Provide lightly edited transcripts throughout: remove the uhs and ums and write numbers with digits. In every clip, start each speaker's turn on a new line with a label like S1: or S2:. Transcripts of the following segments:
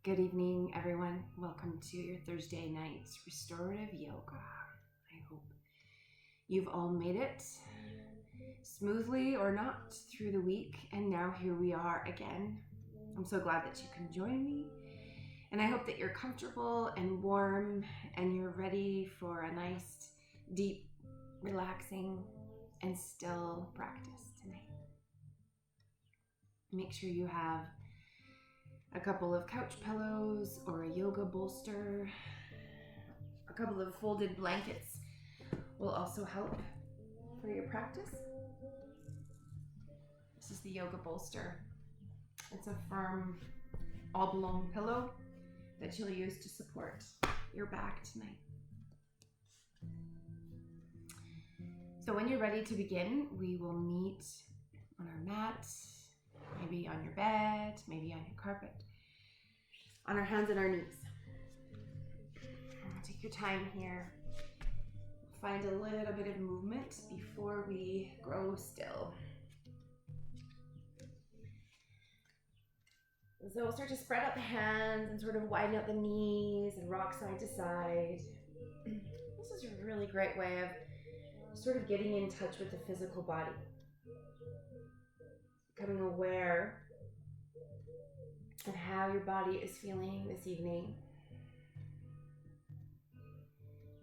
S1: Good evening, everyone. Welcome to your Thursday night's Restorative Yoga. I hope you've all made it smoothly or not through the week, and now here we are again. I'm so glad that you can join me, and I hope that you're comfortable and warm and you're ready for a nice, deep, relaxing, and still practice tonight. Make sure you have a couple of couch pillows or a yoga bolster. A couple of folded blankets will also help for your practice. This is the yoga bolster. It's a firm, oblong pillow that you'll use to support your back tonight. So when you're ready to begin, we will meet on our mat, maybe on your bed, maybe on your carpet, on our hands and our knees. Take your time here. Find a little bit of movement before we grow still. So we'll start to spread out the hands and sort of widen out the knees and rock side to side. This is a really great way of sort of getting in touch with the physical body. Becoming aware of how your body is feeling this evening.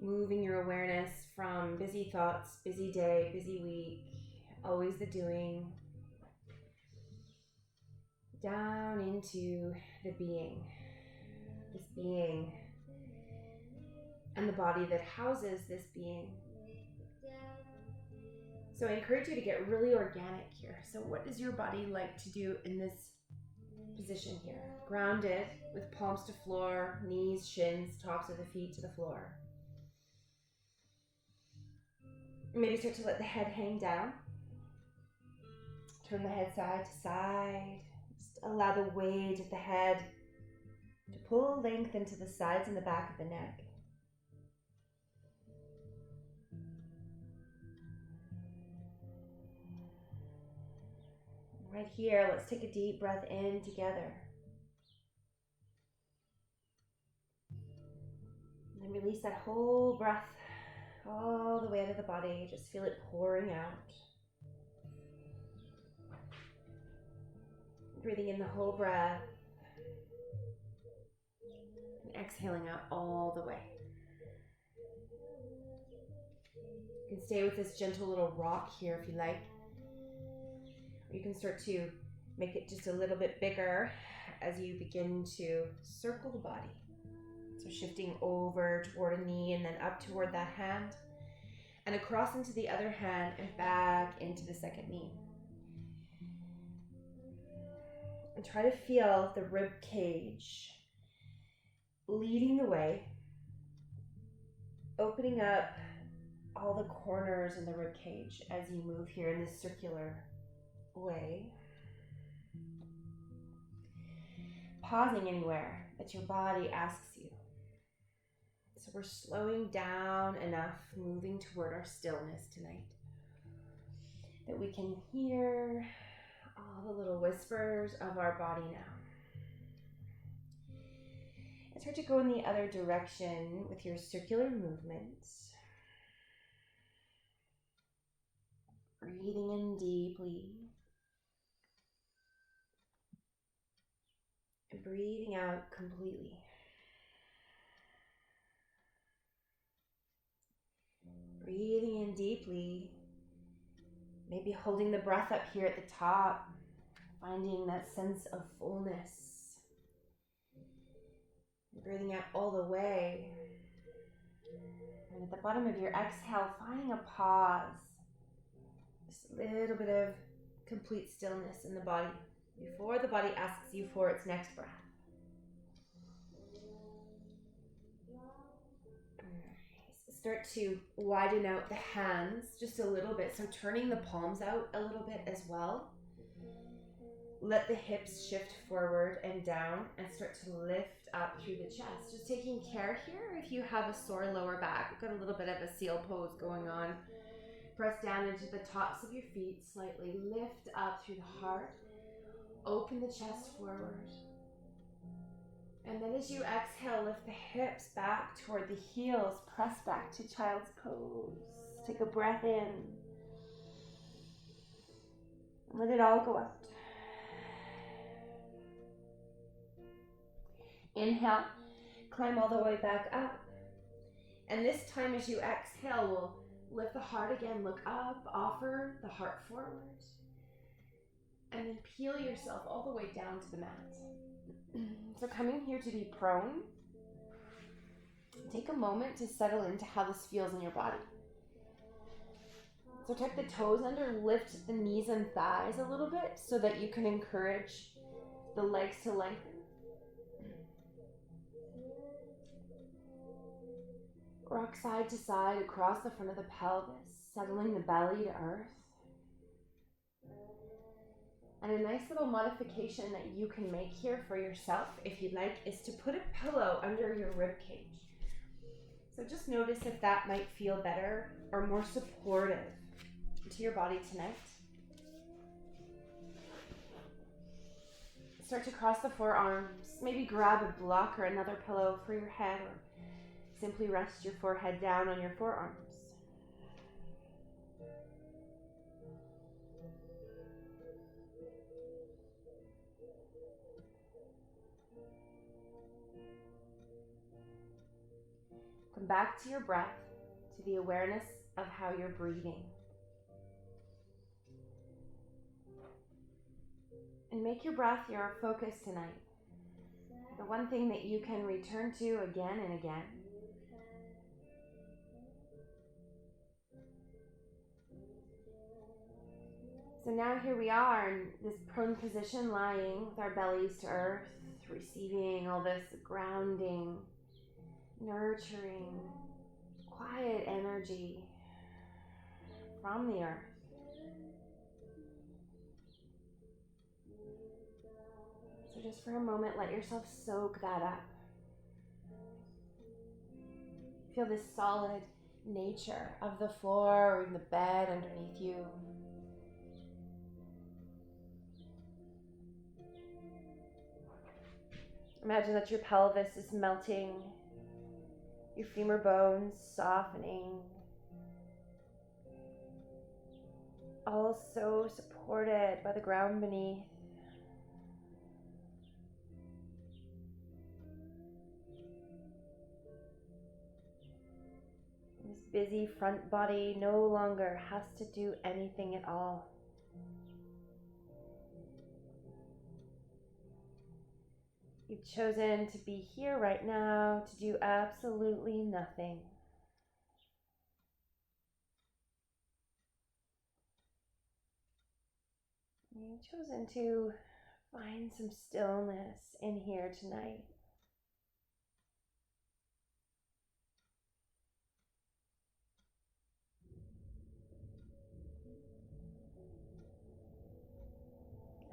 S1: Moving your awareness from busy thoughts, busy day, busy week, always the doing, down into the being. This being and the body that houses this being. So I encourage you to get really organic here. So what does your body like to do in this position here? Grounded with palms to floor, knees, shins, tops of the feet to the floor. Maybe start to let the head hang down. Turn the head side to side. Just allow the weight of the head to pull length into the sides and the back of the neck. Right here, let's take a deep breath in together. And then release that whole breath all the way out of the body. Just feel it pouring out. Breathing in the whole breath. And exhaling out all the way. You can stay with this gentle little rock here if you like. Or you can start to make it just a little bit bigger as you begin to circle the body. So shifting over toward a knee and then up toward that hand. And across into the other hand and back into the second knee. And try to feel the rib cage leading the way. Opening up all the corners in the rib cage as you move here in this circular way. Pausing anywhere that your body asks you. So we're slowing down enough, moving toward our stillness tonight, that we can hear all the little whispers of our body now. And start to go in the other direction with your circular movements. Breathing in deeply. And breathing out completely. Breathing in deeply, maybe holding the breath up here at the top, finding that sense of fullness. Breathing out all the way. And at the bottom of your exhale, finding a pause. Just a little bit of complete stillness in the body before the body asks you for its next breath. Start to widen out the hands just a little bit. So turning the palms out a little bit as well. Let the hips shift forward and down and start to lift up through the chest. Just taking care here if you have a sore lower back. We've got a little bit of a seal pose going on. Press down into the tops of your feet slightly. Lift up through the heart. Open the chest forward. And then as you exhale, lift the hips back toward the heels. Press back to child's pose. Take a breath in. Let it all go out. Inhale, climb all the way back up. And this time as you exhale, we'll lift the heart again, look up, offer the heart forward. And then peel yourself all the way down to the mat. So coming here to be prone, take a moment to settle into how this feels in your body. So tuck the toes under, lift the knees and thighs a little bit so that you can encourage the legs to lengthen. Rock side to side across the front of the pelvis, settling the belly to earth. And a nice little modification that you can make here for yourself, if you'd like, is to put a pillow under your rib cage. So just notice if that might feel better or more supportive to your body tonight. Start to cross the forearms. Maybe grab a block or another pillow for your head, or simply rest your forehead down on your forearms. Come back to your breath, to the awareness of how you're breathing. And make your breath your focus tonight. The one thing that you can return to again and again. So now here we are in this prone position, lying with our bellies to earth, receiving all this grounding, nurturing, quiet energy from the earth. So just for a moment, let yourself soak that up. Feel this solid nature of the floor or even the bed underneath you. Imagine that your pelvis is melting, your femur bones softening, all so supported by the ground beneath. This busy front body no longer has to do anything at all. You've chosen to be here right now to do absolutely nothing. You've chosen to find some stillness in here tonight.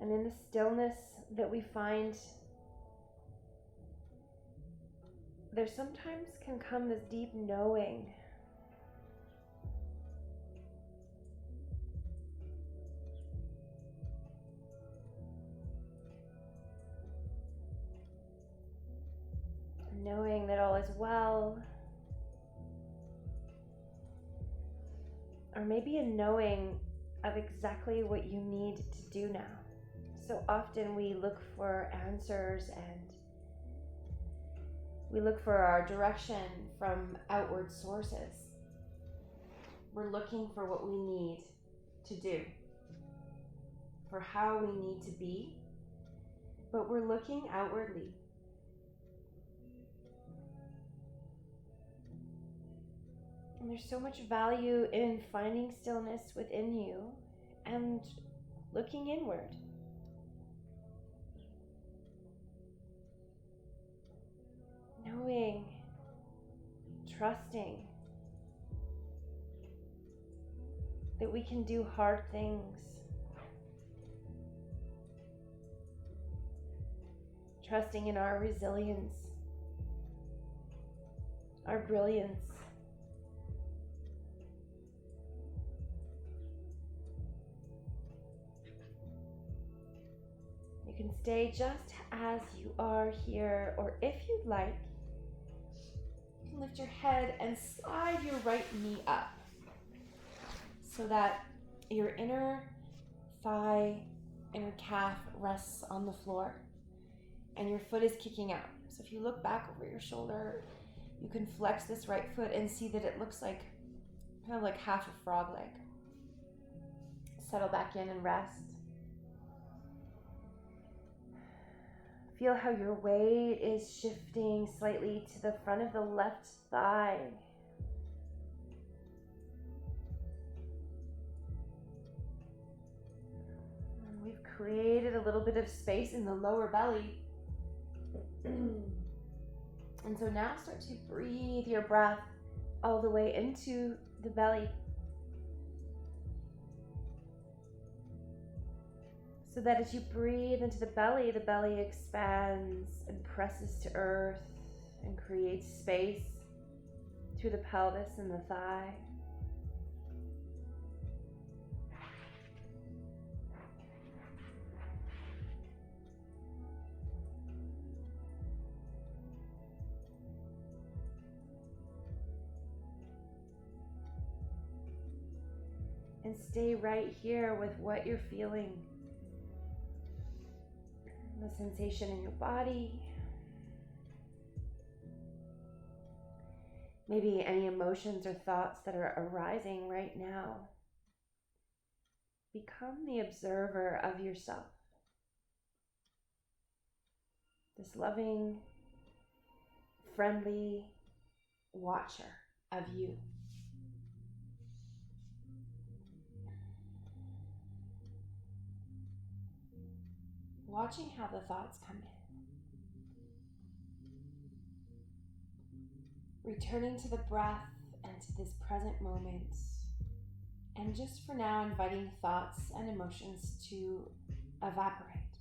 S1: And in the stillness that we find, there sometimes can come this deep knowing. Knowing that all is well. Or maybe a knowing of exactly what you need to do now. So often we look for answers and we look for our direction from outward sources. We're looking for what we need to do, for how we need to be, but we're looking outwardly. And there's so much value in finding stillness within you and looking inward. Knowing, trusting that we can do hard things. Trusting in our resilience, our brilliance. You can stay just as you are here, or if you'd like, you can lift your head and slide your right knee up so that your inner thigh, inner calf rests on the floor and your foot is kicking out. So if you look back over your shoulder, you can flex this right foot and see that it looks like kind of like half a frog leg. Settle back in and rest. Feel how your weight is shifting slightly to the front of the left thigh. And we've created a little bit of space in the lower belly. And so now start to breathe your breath all the way into the belly. So that as you breathe into the belly expands and presses to earth and creates space through the pelvis and the thigh. And stay right here with what you're feeling. The sensation in your body. Maybe any emotions or thoughts that are arising right now. Become the observer of yourself. This loving, friendly watcher of you. Watching how the thoughts come in. Returning to the breath and to this present moment. And just for now, inviting thoughts and emotions to evaporate.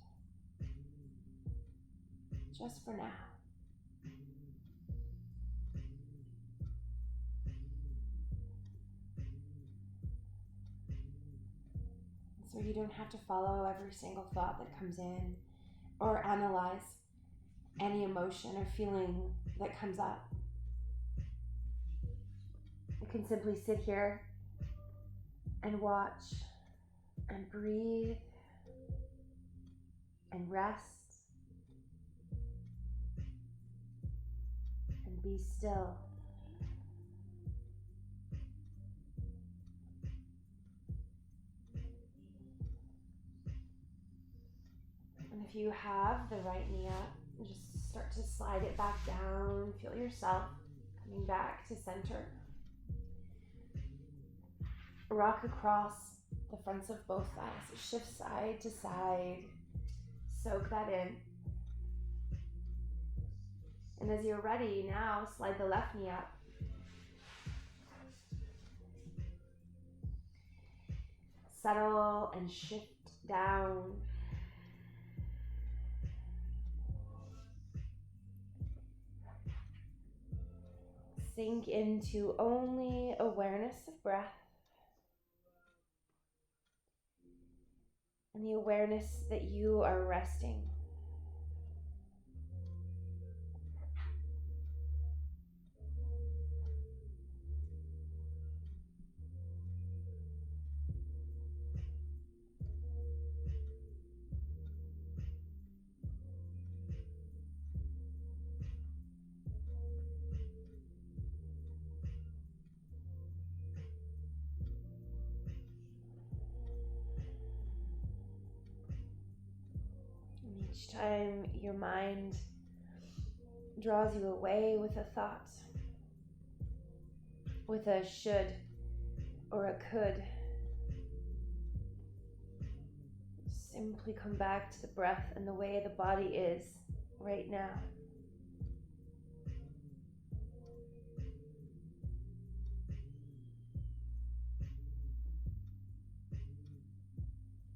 S1: Just for now. So you don't have to follow every single thought that comes in or analyze any emotion or feeling that comes up. You can simply sit here and watch and breathe and rest and be still. And if you have the right knee up, just start to slide it back down. Feel yourself coming back to center. Rock across the fronts of both thighs. Shift side to side. Soak that in. And as you're ready, now slide the left knee up. Settle and shift down. Sink into only awareness of breath and the awareness that you are resting. Each time your mind draws you away with a thought, with a should or a could, simply come back to the breath and the way the body is right now.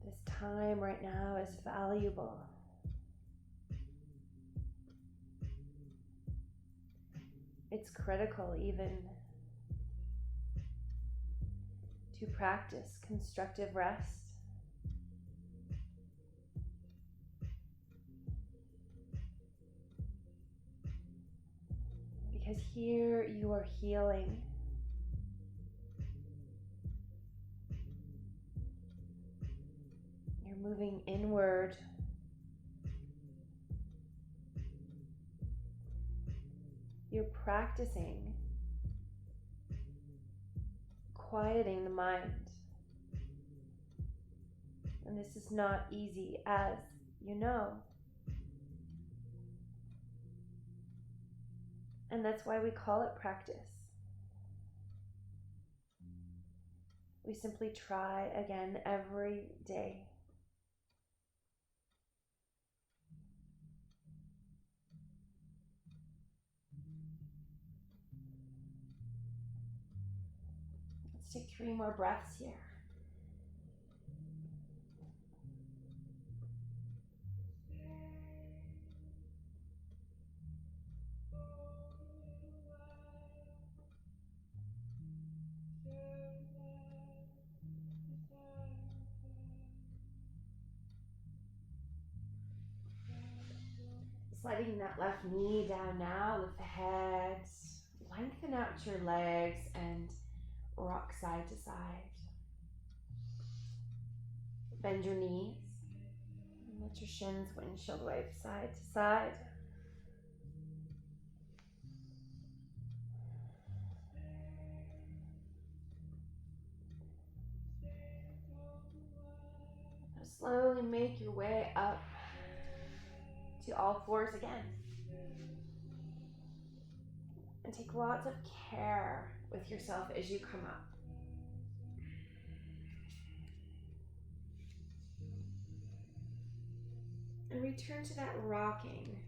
S1: This time right now is valuable. It's critical even to practice constructive rest. here you are healing. You're moving inward. You're practicing quieting the mind. And this is not easy, as you know. And that's why we call it practice. We simply try again every day. Let's take 3 more breaths here. Sliding that left knee down now, lift the head, lengthen out your legs and rock side to side. Bend your knees, and let your shins windshield wipe side to side. Now slowly make your way up to all fours again. And take lots of care with yourself as you come up. And return to that rocking,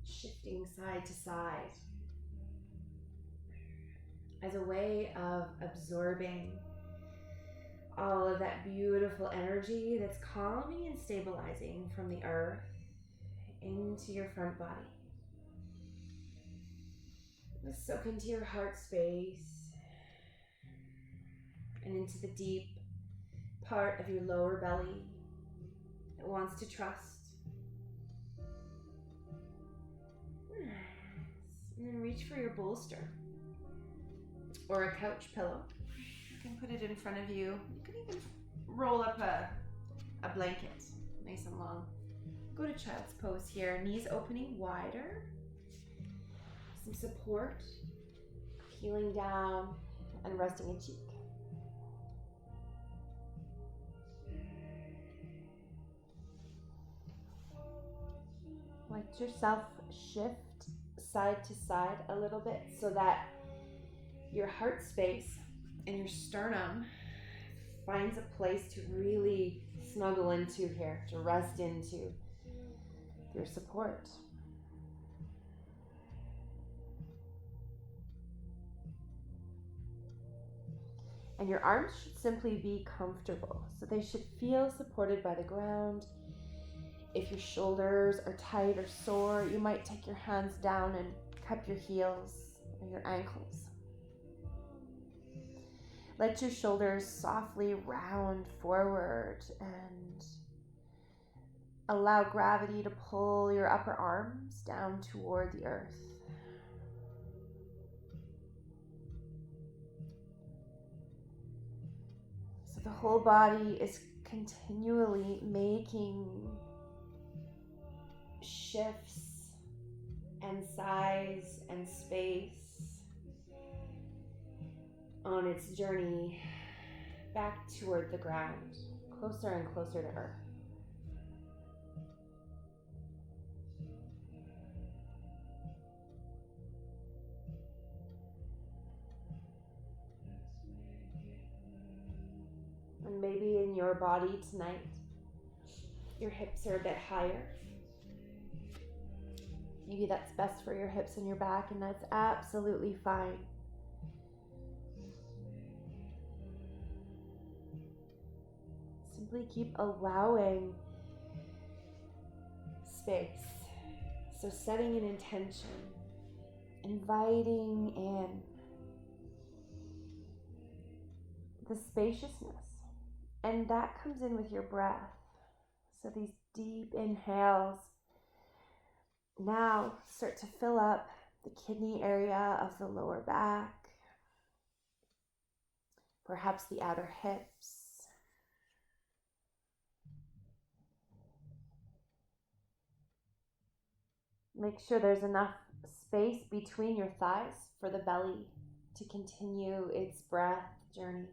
S1: shifting side to side as a way of absorbing all of that beautiful energy that's calming and stabilizing from the earth into your front body. Let's soak into your heart space and into the deep part of your lower belly that wants to trust. And then reach for your bolster or a couch pillow. You can put it in front of you. You can even roll up a blanket, nice and long. Go to child's pose here, knees opening wider. Some support, peeling down and resting a cheek. Let yourself shift side to side a little bit so that your heart space and your sternum finds a place to really snuggle into here, to rest into your support. And your arms should simply be comfortable. So they should feel supported by the ground. If your shoulders are tight or sore, you might take your hands down and cup your heels or your ankles. Let your shoulders softly round forward and allow gravity to pull your upper arms down toward the earth. So the whole body is continually making shifts and size and space on its journey back toward the ground, closer and closer to earth. And maybe in your body tonight, your hips are a bit higher. Maybe that's best for your hips and your back, and that's absolutely fine. Simply keep allowing space. So setting an intention, inviting in the spaciousness. And that comes in with your breath. So these deep inhales now start to fill up the kidney area of the lower back, perhaps the outer hips. Make sure there's enough space between your thighs for the belly to continue its breath journey.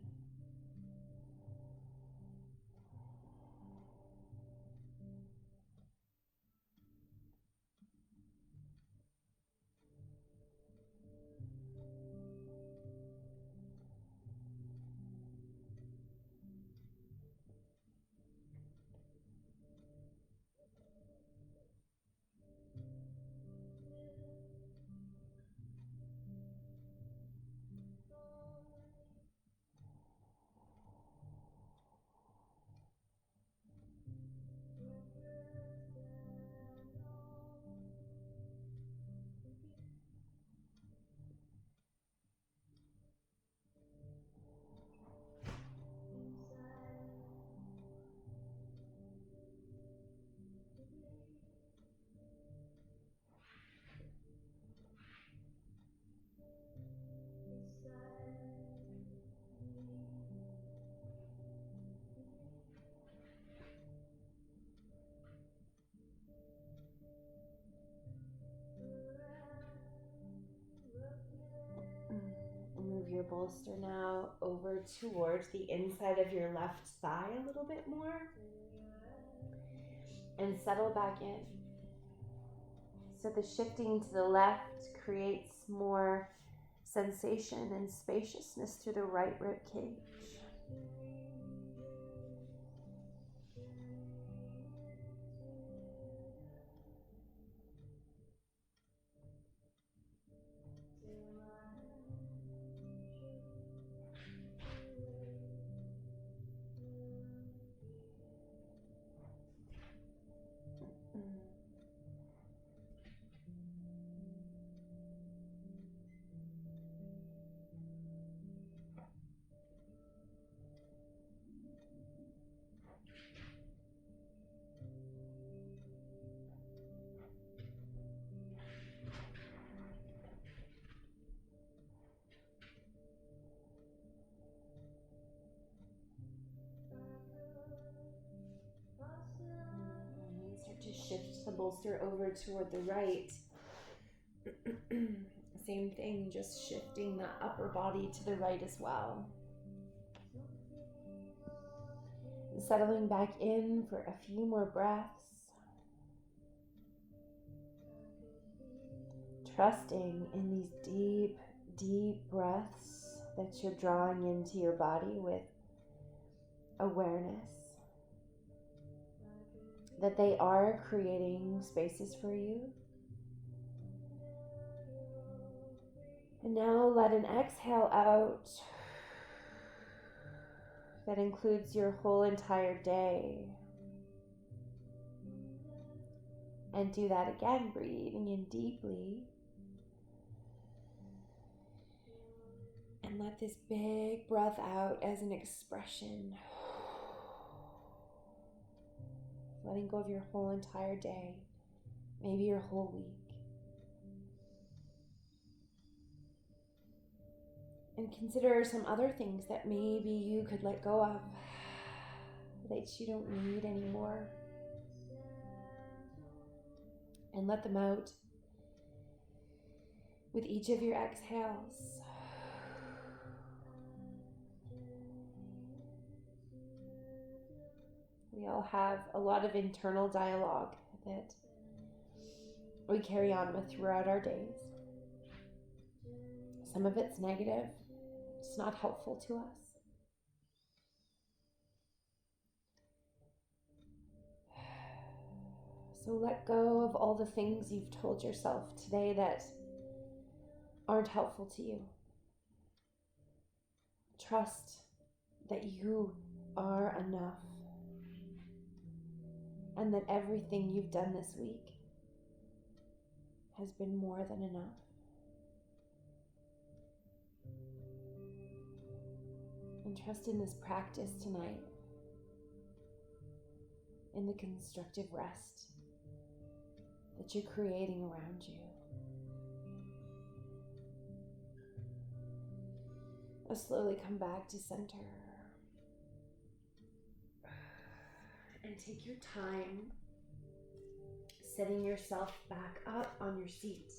S1: Move your bolster now over towards the inside of your left thigh a little bit more and settle back in. So the shifting to the left creates more sensation and spaciousness through the right rib cage. Start to shift the bolster over toward the right. Same thing, just shifting the upper body to the right as well. Settling back in for a few more breaths. Trusting in these deep, deep breaths that you're drawing into your body with awareness. That they are creating spaces for you. And now let an exhale out that includes your whole entire day. And do that again, breathing in deeply. And let this big breath out as an expression. Letting go of your whole entire day, maybe your whole week. And consider some other things that maybe you could let go of, that you don't need anymore. And let them out with each of your exhales. We all have a lot of internal dialogue that we carry on with throughout our days. Some of it's negative. It's not helpful to us. So let go of all the things you've told yourself today that aren't helpful to you. Trust that you are enough and that everything you've done this week has been more than enough. And trust in this practice tonight, in the constructive rest that you're creating around you. Slowly come back to center. And take your time setting yourself back up on your seat.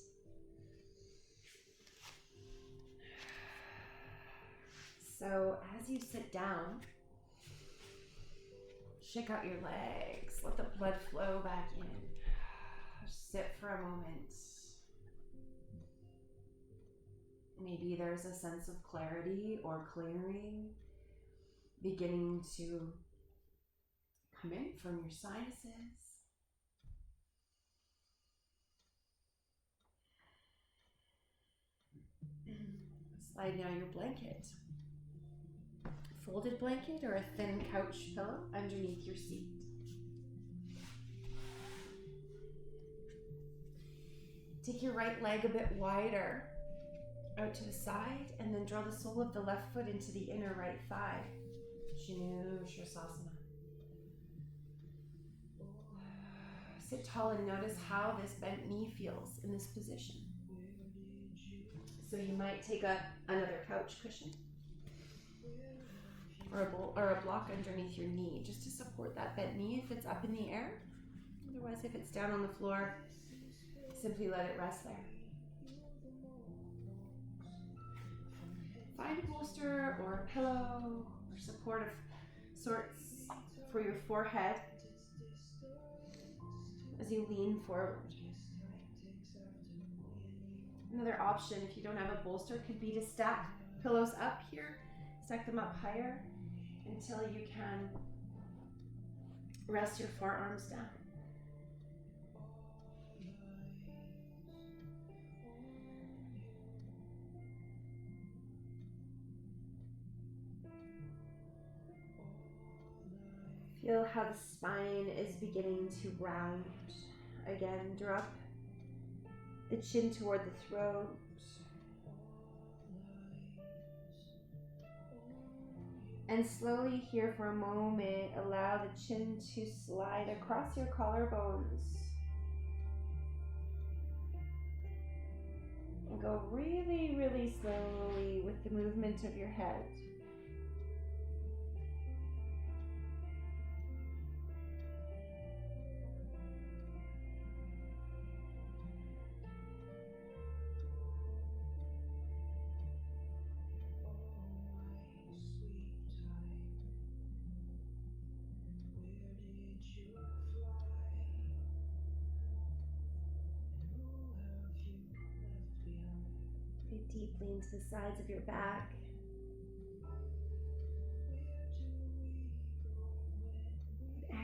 S1: So as you sit down, shake out your legs. Let the blood flow back in. Just sit for a moment. Maybe there's a sense of clarity or clearing beginning to come in from your sinuses. Slide now your blanket. Folded blanket or a thin couch pillow underneath your seat. Take your right leg a bit wider out to the side and then draw the sole of the left foot into the inner right thigh. Shinu Shirsasana. Sit tall and notice how this bent knee feels in this position. So you might take another couch cushion or a block underneath your knee just to support that bent knee if it's up in the air. Otherwise, if it's down on the floor, simply let it rest there. Find a bolster or a pillow or supportive sorts for your forehead as you lean forward. Another option, if you don't have a bolster, could be to stack pillows up here, stack them up higher until you can rest your forearms down. Feel how the spine is beginning to round. Again, drop the chin toward the throat. And slowly here for a moment, allow the chin to slide across your collarbones. And go really, really slowly with the movement of your head. Breathe deeply into the sides of your back.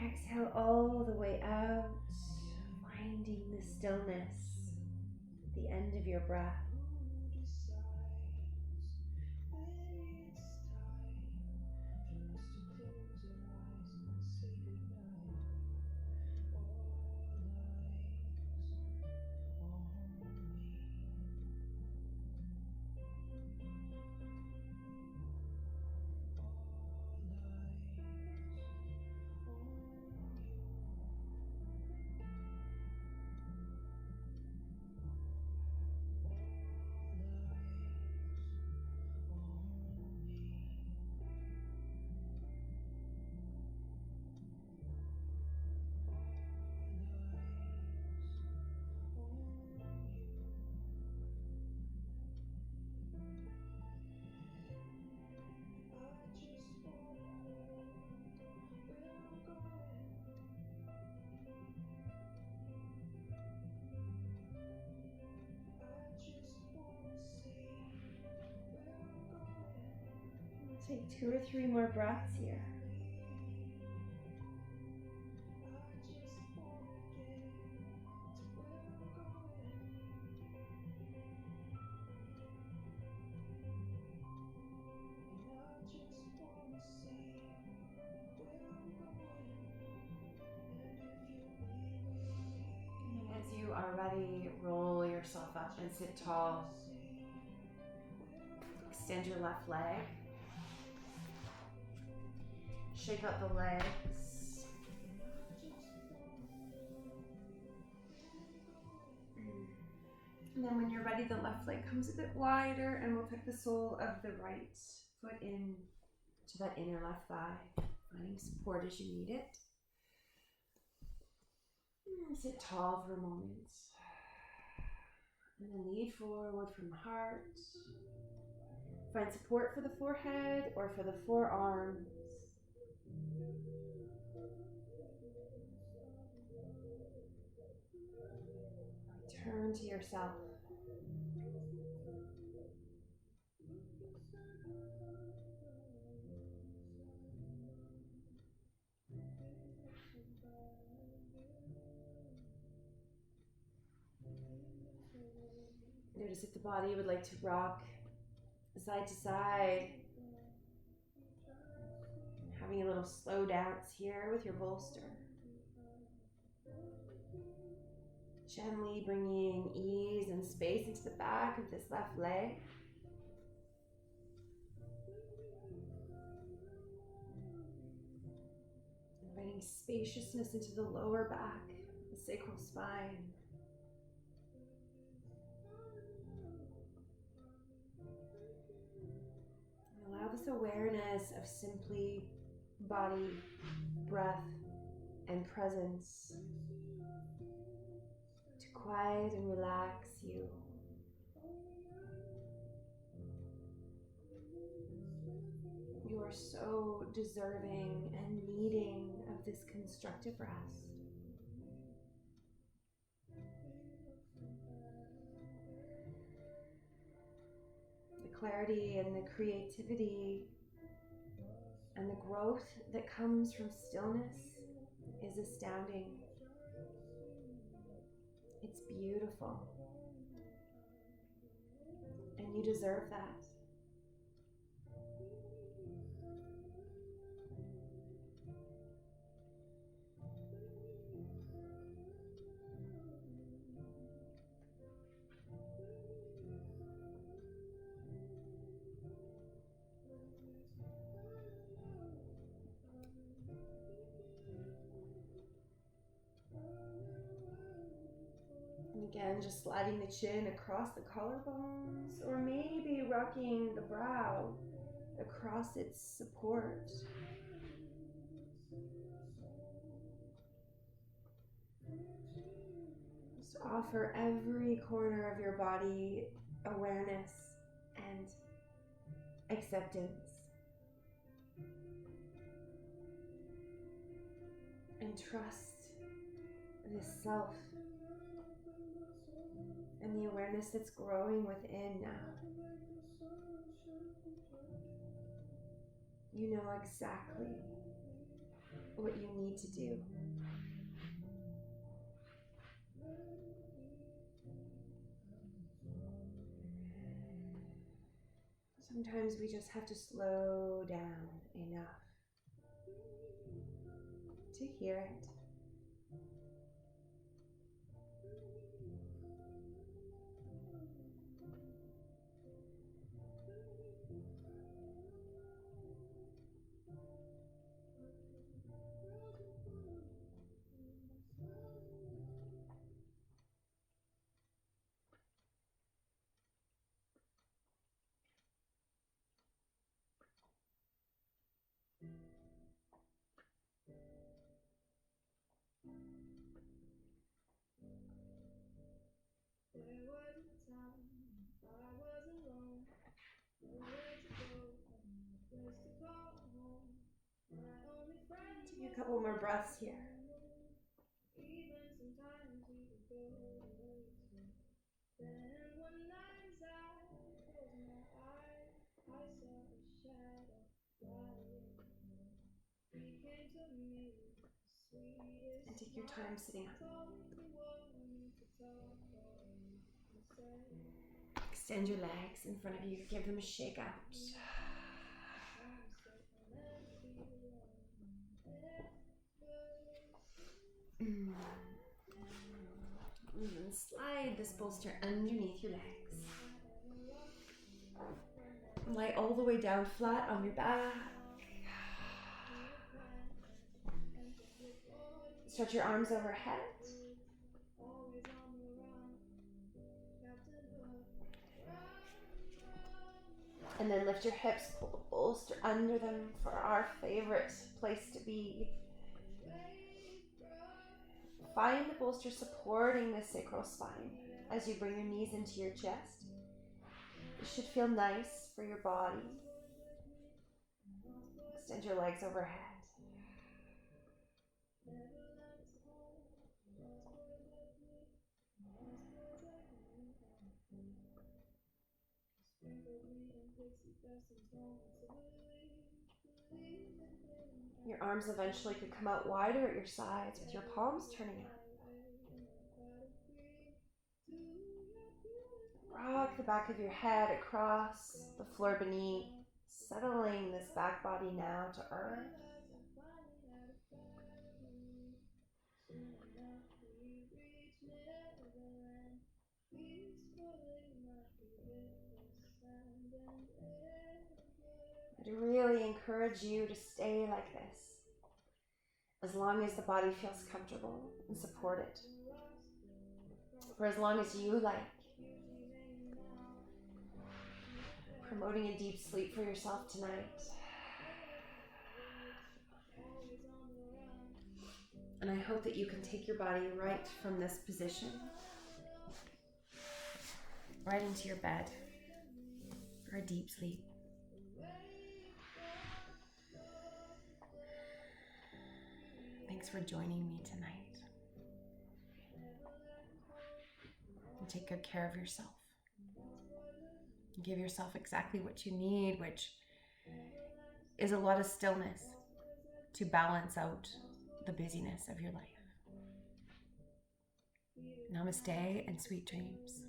S1: Exhale all the way out, finding the stillness at the end of your breath. Take 2 or 3 more breaths here. And as you are ready, roll yourself up and sit tall. Extend your left leg. Shake out the legs. And then when you're ready, the left leg comes a bit wider, and we'll tuck the sole of the right foot in to that inner left thigh, finding support as you need it. Sit tall for a moment. And then lead forward from the heart. Find support for the forehead or for the forearms. Return to yourself. Notice if the body would like to rock side to side. Having a little slow dance here with your bolster. Gently bringing ease and space into the back of this left leg. Inviting spaciousness into the lower back, the sacral spine. And allow this awareness of simply body, breath, and presence to quiet and relax you. You are so deserving and needing of this constructive rest. The clarity and the creativity and the growth that comes from stillness is astounding. It's beautiful. And you deserve that. And again, just sliding the chin across the collarbones, or maybe rocking the brow across its support. Just offer every corner of your body awareness and acceptance. And trust this self and the awareness that's growing within now. You know exactly what you need to do. Sometimes we just have to slow down enough to hear it. Take a couple more breaths here. And take your time sitting up. Extend your legs in front of you. Give them a shake out. And slide this bolster underneath your legs. Lie all the way down flat on your back. Stretch your arms overhead. And then lift your hips, pull the bolster under them for our favorite place to be. Find the bolster supporting the sacral spine as you bring your knees into your chest. It should feel nice for your body. Extend your legs overhead. Your arms eventually could come out wider at your sides with your palms turning up. Rock the back of your head across the floor beneath, settling this back body now to earth. I'd really encourage you to stay like this as long as the body feels comfortable and supported, for as long as you like. Promoting a deep sleep for yourself tonight. And I hope that you can take your body right from this position, right into your bed for a deep sleep. Thanks for joining me tonight. And take good care of yourself. Give yourself exactly what you need, which is a lot of stillness to balance out the busyness of your life. Namaste and sweet dreams.